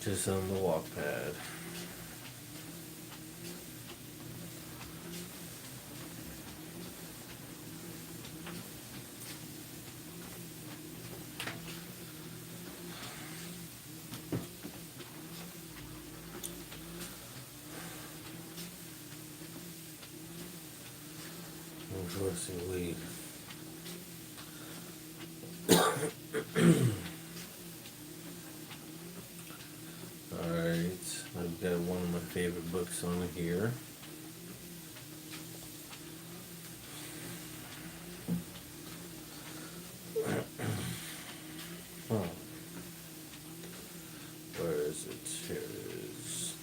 Just on the walk pad. Interesting weed. Alright, I've got one of my favorite books on here. Huh. Where is it? Here it is.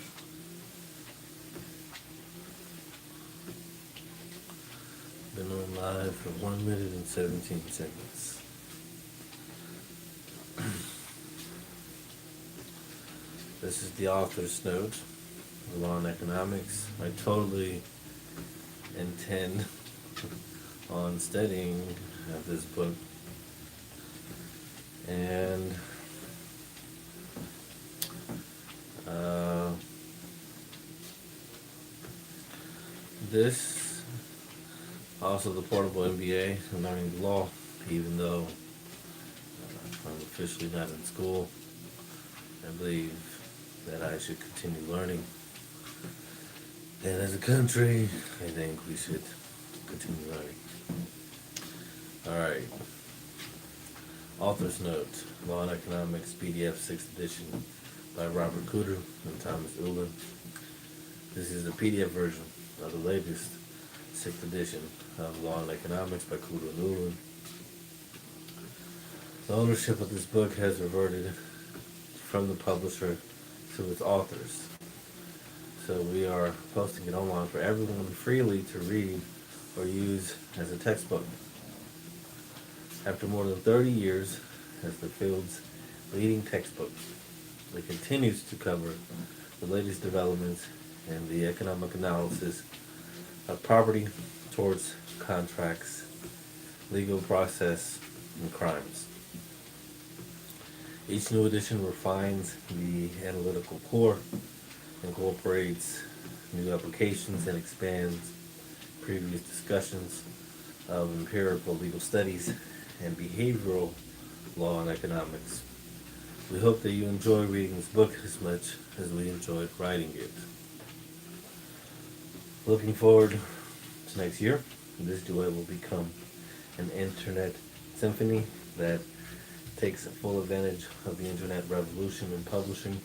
Been on live for 1 minute and 17 seconds. This is the author's note, Law and Economics. I totally intend on studying this book. And this, also the Portable MBA and learning the law, even though I'm officially not in school. I believe that I should continue learning. And as a country, I think we should continue learning. Alright. Author's Note, Law and Economics, PDF 6th edition by Robert Cooter and Thomas Ullin. This is the PDF version of the latest 6th edition of Law and Economics by Cooter and Ullin. The ownership of this book has reverted from the publisher to its authors. So we are posting it online for everyone freely to read or use as a textbook. After more than 30 years as the field's leading textbook, it continues to cover the latest developments in the economic analysis of property, torts, contracts, legal process, and crimes. Each new edition refines the analytical core, incorporates new applications, and expands previous discussions of empirical legal studies and behavioral law and economics. We hope that you enjoy reading this book as much as we enjoyed writing it. Looking forward to next year, this duet will become an internet symphony that takes full advantage of the internet revolution in publishing.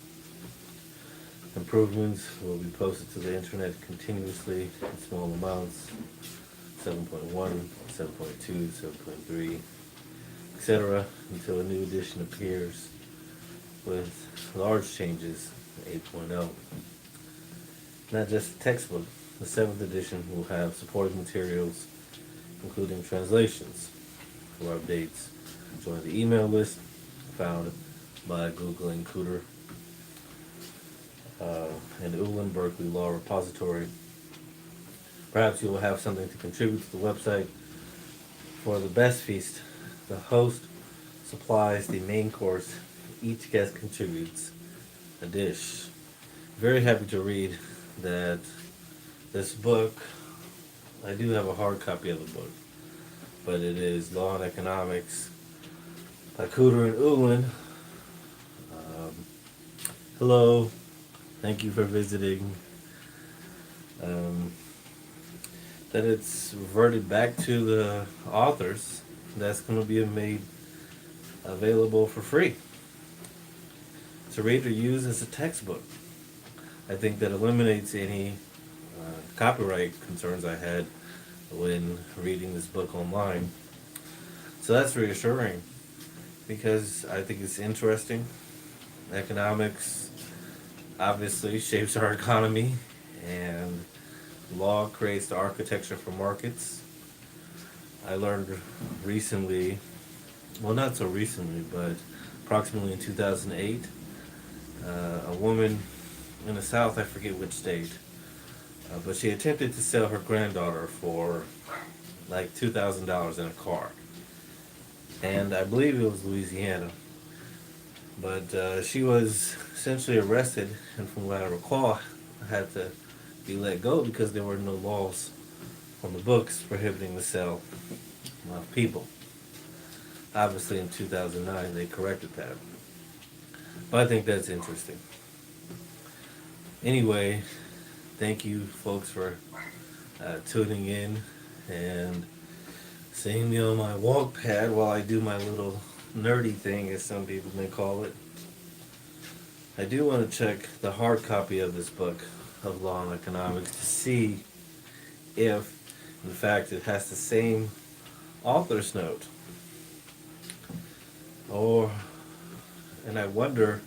Improvements will be posted to the internet continuously in small amounts, 7.1, 7.2, 7.3, etc., until a new edition appears with large changes, 8.0. Not just a textbook, the 7th edition will have supporting materials, including translations. For updates, join the email list found by Googling Cooter and Ullin Berkeley Law Repository. Perhaps you will have something to contribute to the website. For the best feast, the host supplies the main course. Each guest contributes a dish. Very happy to read that this book, I do have a hard copy of the book, but it is Law and Economics by Cooter and Ullin. Hello, thank you for visiting. That it's reverted back to the authors, that's going to be made available for free to read or use as a textbook. I think that eliminates any copyright concerns I had when reading this book online. So that's reassuring because I think it's interesting. Economics obviously shapes our economy, and law creates the architecture for markets. I learned recently, well, not so recently, but approximately in 2008, a woman in the South, I forget which state, but she attempted to sell her granddaughter for like $2,000 in a car. And I believe it was Louisiana. But she was essentially arrested, and from what I recall, had to be let go because there were no laws on the books prohibiting the sale of people. Obviously, in 2009, they corrected that. But I think that's interesting. Anyway, thank you, folks, for tuning in and seeing me on my walk pad while I do my little nerdy thing, as some people may call it. I do want to check the hard copy of this book of Law and Economics to see if, in fact, it has the same author's note. And I wonder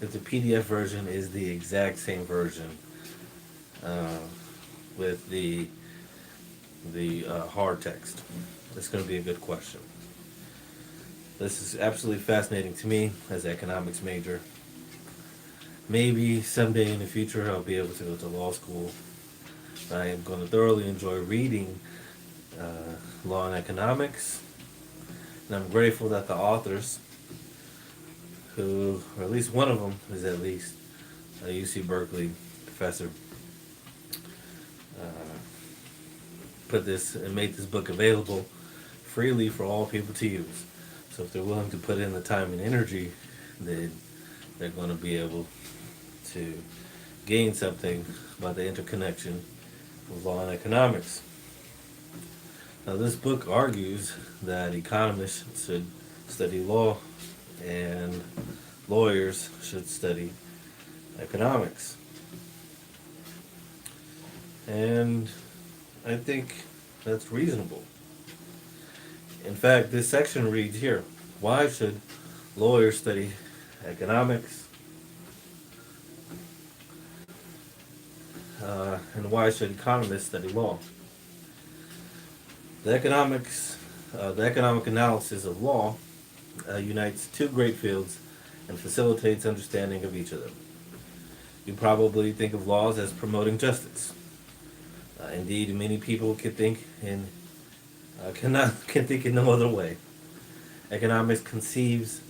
if the PDF version is the exact same version uh, with the hard text. That's going to be a good question. This is absolutely fascinating to me as an economics major. Maybe someday in the future I'll be able to go to law school. I am going to thoroughly enjoy reading law and economics. And I'm grateful that the authors, who, or at least one of them, is at least a UC Berkeley professor, put this and made this book available freely for all people to use. So if they're willing to put in the time and energy, then they're going to be able to gain something about the interconnection of law and economics. Now, this book argues that economists should study law and lawyers should study economics. And I think that's reasonable. In fact, this section reads here, why should lawyers study economics? And why should economists study law? The economic analysis of law unites two great fields and facilitates understanding of each of them. You probably think of laws as promoting justice. Indeed, many people can think in no other way. Economics conceives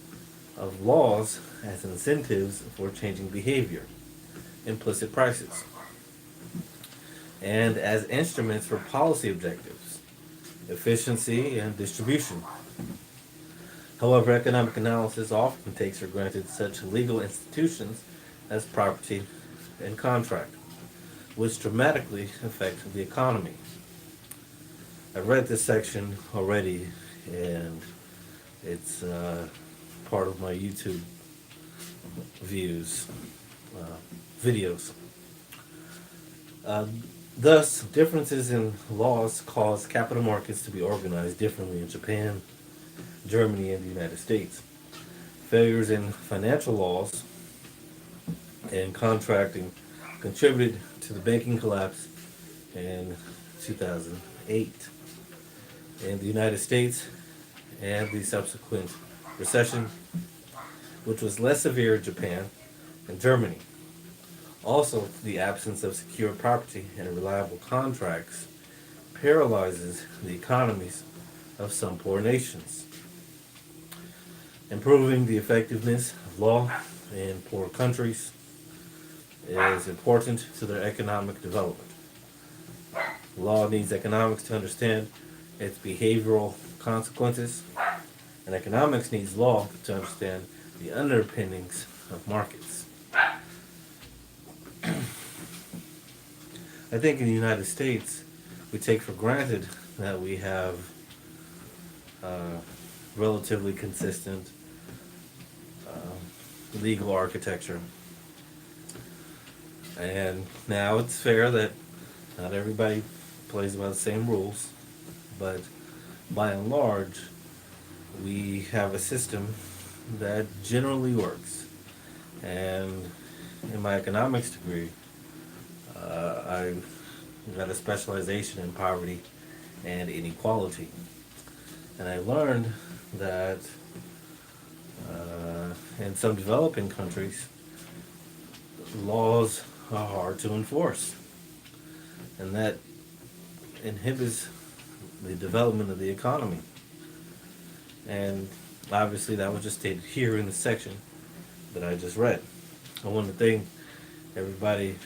of laws as incentives for changing behavior, implicit prices, and as instruments for policy objectives, efficiency and distribution. However, economic analysis often takes for granted such legal institutions as property and contract, which dramatically affect the economy. I've read this section already, and it's part of my YouTube videos. Thus, differences in laws cause capital markets to be organized differently in Japan, Germany, and the United States. Failures in financial laws and contracting contributed to the banking collapse in 2008 in the United States and the subsequent recession, which was less severe in Japan and Germany. Also, the absence of secure property and reliable contracts paralyzes the economies of some poor nations. Improving the effectiveness of law in poor countries is important to their economic development. Law needs economics to understand its behavioral consequences, and economics needs law to understand the underpinnings of markets. I think in the United States, we take for granted that we have relatively consistent legal architecture. And now it's fair that not everybody plays by the same rules, but by and large, we have a system that generally works. And in my economics degree, I got a specialization in poverty and inequality. And I learned that in some developing countries, laws are hard to enforce. And that inhibits the development of the economy. And obviously that was just stated here in the section that I just read. I want to thank everybody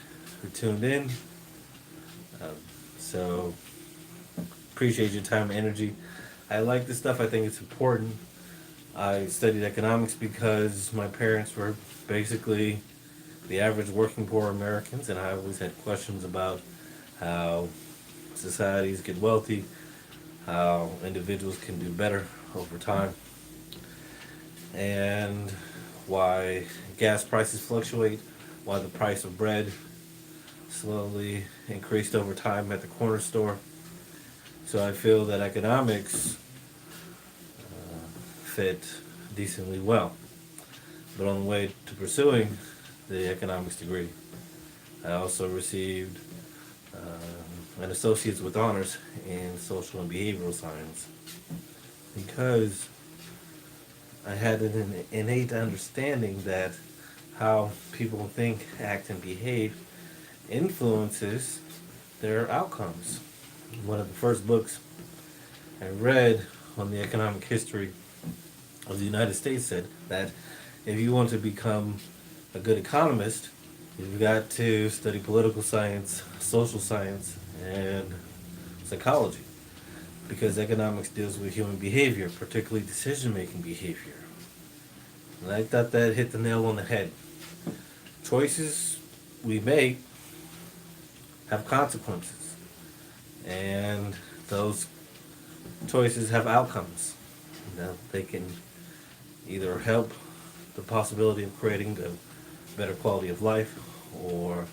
who tuned in. Um, so appreciate your time and energy. I like this stuff. I think it's important. I studied economics because my parents were basically the average working poor Americans, and I always had questions about how societies get wealthy, how individuals can do better over time, and why gas prices fluctuate, why the price of bread slowly increased over time at the corner store. So I feel that economics fit decently well. But on the way to pursuing the economics degree, I also received an associate's with honors in social and behavioral science because I had an innate understanding that how people think, act, and behave influences their outcomes. One of the first books I read on the economic history of the United States said that if you want to become a good economist, you've got to study political science, social science, and psychology. Because economics deals with human behavior, particularly decision making behavior. And I thought that hit the nail on the head. Choices we make have consequences, and those choices have outcomes. Now, they can either help the possibility of creating a better quality of life or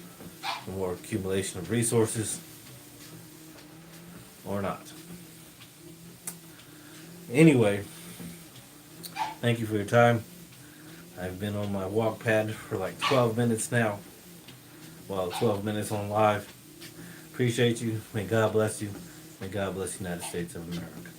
more accumulation of resources or not. Anyway, thank you for your time. I've been on my walk pad for like 12 minutes now. Well, 12 minutes on live. Appreciate you. May God bless you. May God bless the United States of America.